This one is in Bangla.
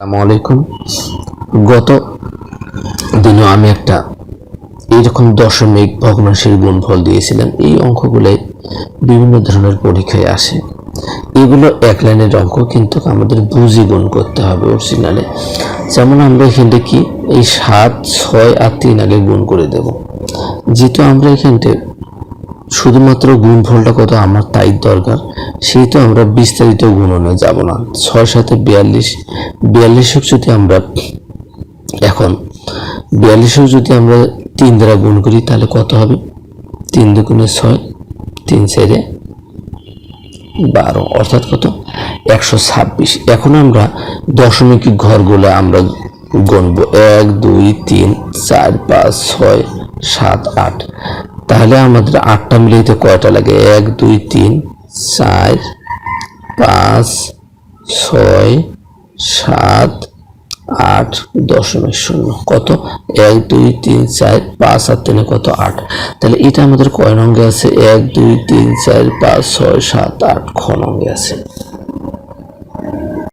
আসসালামু আলাইকুম। গত দিনও আমি একটা এইরকম দশমিক ভগ্নাংশের গুণফল দিয়েছিলাম। এই অঙ্কগুলো বিভিন্ন ধরনের পরীক্ষায় আসে। এগুলো এক লাইনের অঙ্ক, কিন্তু আমাদের বুঝে গুণ করতে হবে অরিজিনালে। যেমন আমরা এখানটা কি এই 7, 6 আর 3 আগে গুণ করে দেব। যেহেতু আমরা এখানটা শুধুমাত্র গুণফলটা কত আমার তাই দরকার, সেহেতু আমরা বিস্তারিত গুণনে যাব না। 6 7 42, 42 যদি আমরা এখন 42 যদি আমরা 3 দ্বারা গুণ করি তাহলে কত হবে? 3 দুগুণে 6, 3 4 12, অর্থাৎ কত? 126। এখন আমরা দশমিক ঘরগুলো আমরা গুনব। 1 2 3 4 5 6 7 8। তাহলে আমাদের 8টা মিলাইতে কয়টা লাগে? 1 2 3 4 5 6 7 8 দশমিক শূন্য। কত? 1 2 3 4 5 আর 3 কত? 8। তাহলে এটা আমাদের কয় নঙ্গে আছে? 1 2 3 4 5 6 7 8 খ নঙ্গে আছে।